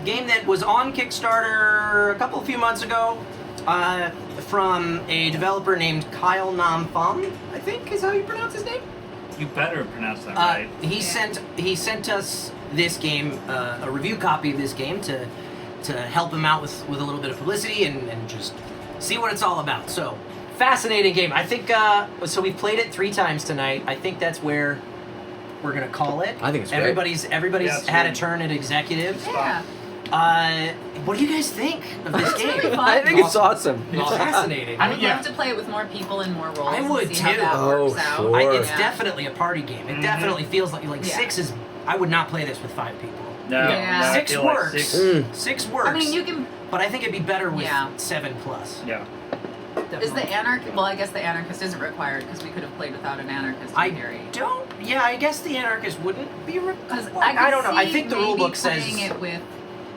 game that was on Kickstarter a few months ago from a developer named Kyle Nam Pham, I think is how you pronounce his name. You better pronounce that right. He sent us this game, a review copy of this game to help him out with a little bit of publicity and just see what it's all about. So, fascinating game. I think, so we've played it 3 times tonight. I think that's where we're going to call it. I think it's great. Everybody's had a turn at executives. Yeah. What do you guys think of this game? Really fun. I think it's awesome. It's fascinating. I would love to play it with more people and more roles. I would and see how too. that works out. Sure. It's definitely a party game. It definitely feels like 6 is... I would not play this with 5 people. No, Yeah. no, I 6 feel like works. 6. 6 works. I mean, you can. But I think it'd be better with 7 plus. Yeah. Is the anarchist? Well, I guess the anarchist isn't required because we could have played without an anarchist in theory. I guess the anarchist wouldn't be required. I don't know. I think the rule book says.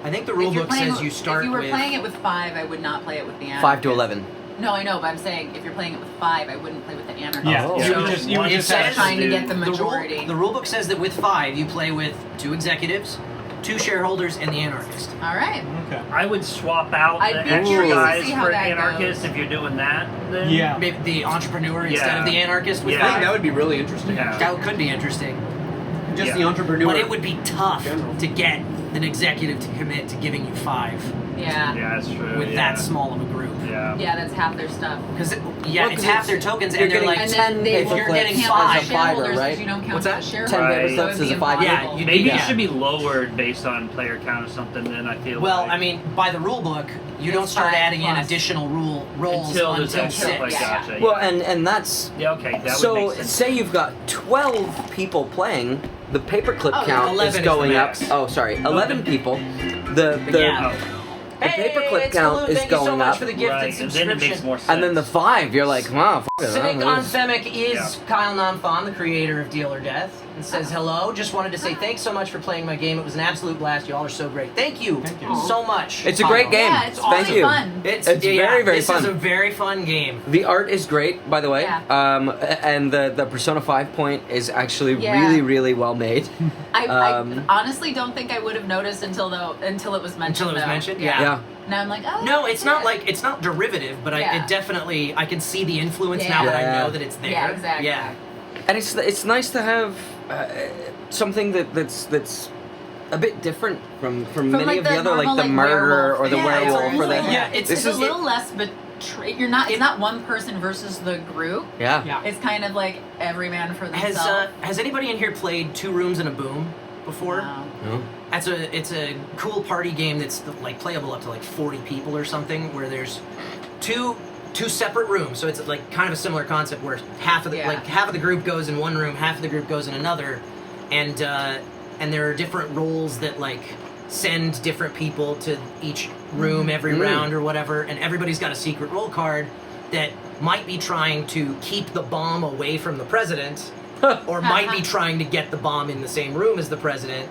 I think the rule book says you start with. If you were playing it with 5, I would not play it with the anarchist. 5 to 11. No, I know, but I'm saying if you're playing it with 5, I wouldn't play with the anarchist. Yeah, Oh. you would just have trying to get the majority. The rule book says that with 5, you play with 2 executives, 2 shareholders, and the anarchist. All right. Okay. I would swap out I'd the be extra curious to guys see how for that anarchist goes. if you're doing that. Then. Yeah. Maybe the entrepreneur instead Yeah. of the anarchist with Yeah. I think 5. that would be really interesting. Yeah. That could be interesting. Just Yeah. the entrepreneur. But it would be tough General. to get an executive to commit to giving you 5 Yeah. Yeah, that's true. with that small of a group. Yeah. Yeah, that's half their stuff. Because Well, it's 'cause half their tokens, you're and they're getting like, And 10 then they paper you're clips getting count five. as a fiver, shareholders right? because you don't count What's the that? shareholders. 10 paper Right. clips So is it'd a be 5. Yeah, impossible. you- Maybe Yeah. it should be lowered based on player count or something. Then I feel. well, like, I mean, by the rule book, you don't It's start 5 adding in plus. additional roles until there's until extra. 6. Like, Yeah. gotcha. Well, and that's... yeah, okay, that So, would make sense. say you've got 12 people playing, the paperclip Oh, count 11 is is the going up. max. Oh, sorry, 11 people. The Yeah. The paperclip it's count Kaloo, is thank you so going much up. for the gifted Right, and subscription. then it makes more sense. And then the 5, you're like, wow, fuck it. Cynic huh, on this- Femic is Yeah. Kyle Namfon, the creator of Deal or Death, and says hello. Just wanted to say thanks so much for playing my game. It was an absolute blast. Y'all are so great. Thank you, Thank you. so much. It's a great Kyle. game. Yeah, it's Thank really you. fun. It's It's yeah, very, very this fun. is a very fun game. The art is great, by the way. Yeah. And the Persona 5 point is actually Yeah. really, really well made. I Um, honestly don't think I would have noticed until it was mentioned. Until it was though. mentioned, Yeah. Now I'm like, oh. No, it's yeah. not like it's not derivative, but Yeah. it definitely I can see the influence Yeah. now that I Yeah. know that it's there. Yeah, exactly. Yeah. And it's nice to have something that's a bit different from many like of the the other, like normal, the like, murderer werewolf or the thing. werewolf Yeah, or the yeah, it's It's this a is little less betrayed. It's not one person versus the group. yeah. Yeah. It's kind of like every man for themselves. Has anybody in here played 2 Rooms and a Boom before? No. No? It's a cool party game that's like playable up to like 40 people or something, where there's two separate rooms. So it's like kind of a similar concept where half of the group goes in one room, half of the group goes in another, and there are different roles that like send different people to each room every round or whatever, and everybody's got a secret role card that might be trying to keep the bomb away from the president. Or might be trying to get the bomb in the same room as the president,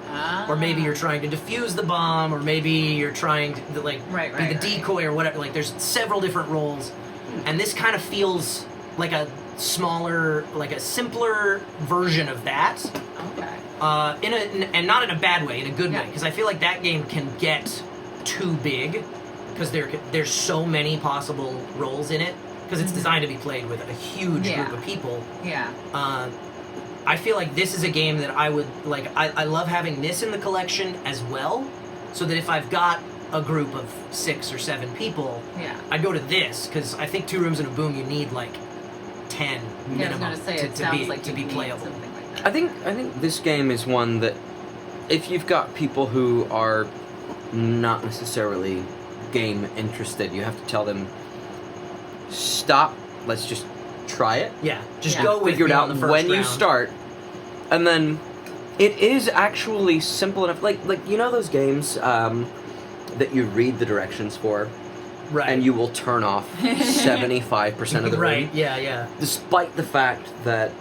or maybe you're trying to defuse the bomb, or maybe you're trying to like be the decoy or whatever. Like there's several different roles, and this kind of feels like a smaller, like a simpler version of that. Okay. And not in a bad way, in a good way, Yeah. because I feel like that game can get too big, because there's so many possible roles in it, because it's designed to be played with a huge group of people. Yeah. I feel like this is a game that I would like. I love having this in the collection as well, so that if I've got a group of 6 or 7 people, Yeah. I'd go to this, because I think 2 Rooms and a Boom you need like 10 Yeah, I minimum was gonna say, it to sounds like be you need playable. something like that. I think this game is one that if you've got people who are not necessarily game interested, you have to tell them, stop, let's just try it. Yeah, just Yeah. go with Figure it me out on the first when you round. start, and then it is actually simple enough. Like you know those games that you read the directions for, Right. and you will turn off 75% of the right. room, Yeah. despite the fact that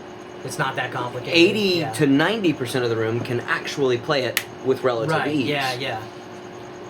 It's not that complicated. 80 yeah. to 90% of the room can actually play it with relative right. ease. Yeah.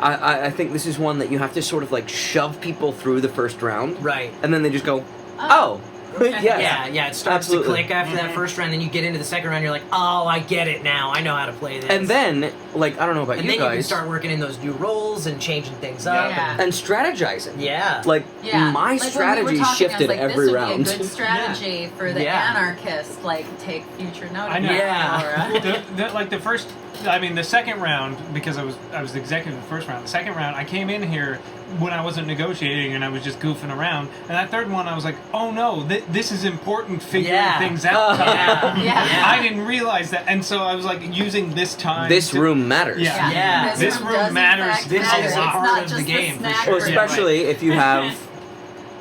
I think this is one that you have to sort of like shove people through the first round, Right. and then they just go, oh, Yeah, it starts Absolutely. to click after that first round, then you get into the second round, you're like, oh, I get it now. I know how to play this. And then, like, I don't know about and you then you can guys, start working in those new roles and changing things up. Yeah. and strategizing. Yeah. Like, Yeah. my Like, when we strategy were talking, I was shifted like, every this round. would be a good strategy for the Yeah. anarchist. Like, take future note. I of know. that, Yeah. Laura. The first, I mean, the second round, because I was the executive the first round. The second round, I came in here when I wasn't negotiating and I was just goofing around. And that third one, I was like, oh no, this is important, figuring Yeah. things out. Yeah. I didn't realize that, and so I was like using this time. This room matters. Yeah. Yeah. This room room does in matters fact This matter. is It's a not part of just the game, for snack sure. Well, room. especially if you have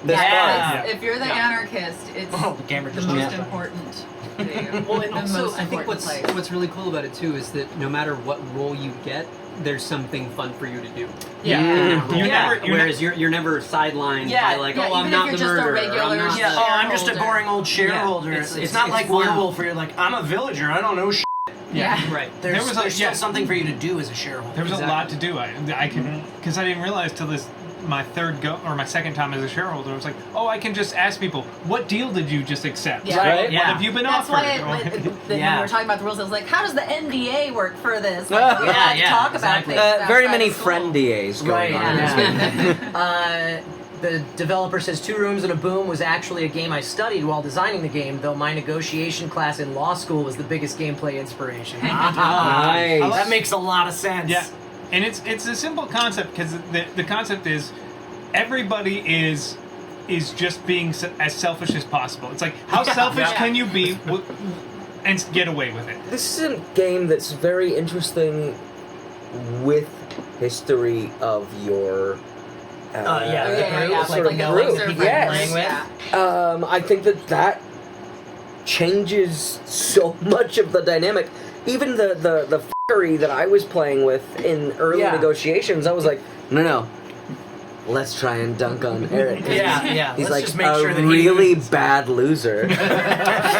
the Yeah. spot. If you're the anarchist, it's Oh, the camera the just most went. important to you. Well, and the also, most I think important place. what's really cool about it too is that no matter what role you get, there's something fun for you to do. Yeah. Mm. You're Yeah. never. Whereas you're never sidelined Yeah. by like, Yeah, oh, I'm even not if the you're just a murderer. regular I'm not Yeah, the... oh, I'm just a shareholder. boring old shareholder. It's- It's it's not like fun. werewolf where you're like, I'm a villager, I don't know shit. Yeah. Right. There's was still yeah. something for you to do as a shareholder. There was Exactly. a lot to do. I can because I didn't realize till this my third go or my second time as a shareholder. I was like, oh, I can just ask people, what deal did you just accept? Yeah. Right. What Yeah. have you been That's offered? why when we Yeah. were talking about the rules, I was like, how does the NDA work for this? Yeah, Like, we had to yeah, talk exactly. about things Very outside many of school. friend DAs going Right, on. yeah. The developer says 2 Rooms and a Boom was actually a game I studied while designing the game, though my negotiation class in law school was the biggest gameplay inspiration. Nice. That makes a lot of sense. Yeah, and it's a simple concept because the concept is everybody is just being as selfish as possible. It's like how selfish Yeah. can you be and get away with it? This is a game that's very interesting with history of your. Yeah, Oh, yeah, yeah, yeah. sort Like of the group. elixir people Yes. playing with. Yeah. I think that changes so much of the dynamic. Even the fuckery that I was playing with in early Yeah. negotiations, I was like, no. Let's try and dunk on Eric. 'cause Yeah. He's Let's like just make a sure that he really loses. bad loser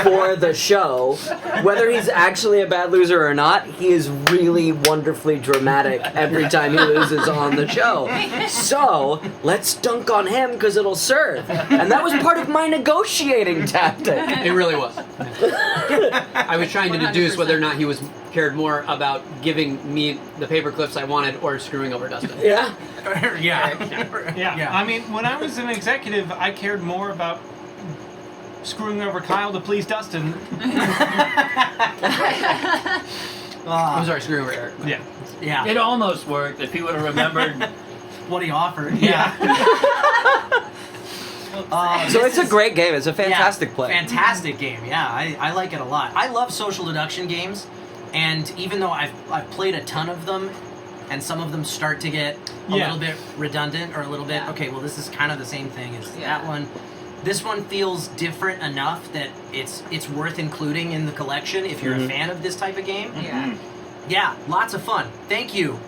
for the show. Whether he's actually a bad loser or not, he is really wonderfully dramatic every time he loses on the show. So let's dunk on him because it'll serve. And that was part of my negotiating tactic. It really was. I was trying to deduce whether or not he cared more about giving me the paper clips I wanted or screwing over Dustin. Yeah. Yeah. Yeah. I mean, when I was an executive, I cared more about screwing over Kyle to please Dustin. I'm sorry, screwing over Eric. Yeah. Yeah. It almost worked if he would have remembered. What he offered. Yeah. So it's a great game. It's a fantastic play. Fantastic game. Yeah, I like it a lot. I love social deduction games, and even though I've played a ton of them, and some of them start to get a Yeah. little bit redundant or a little bit Yeah. okay. Well, this is kind of the same thing as Yeah. that one. This one feels different enough that it's worth including in the collection if you're a fan of this type of game. Yeah. Yeah, lots of fun. Thank you,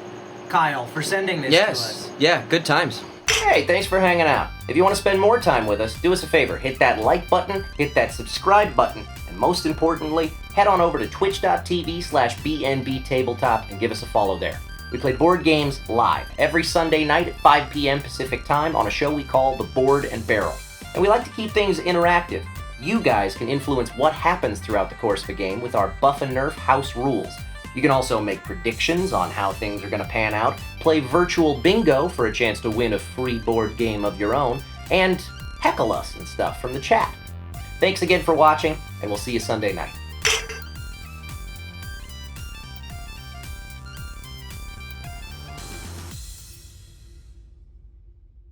Kyle, for sending this to us. Yeah, good times. Hey, thanks for hanging out. If you want to spend more time with us, do us a favor. Hit that like button, hit that subscribe button, and most importantly, head on over to twitch.tv/BnBTabletop and give us a follow there. We play board games live every Sunday night at 5 p.m. Pacific Time on a show we call The Board and Barrel. And we like to keep things interactive. You guys can influence what happens throughout the course of a game with our Buff and Nerf house rules. You can also make predictions on how things are going to pan out, play virtual bingo for a chance to win a free board game of your own, and heckle us and stuff from the chat. Thanks again for watching, and we'll see you Sunday night.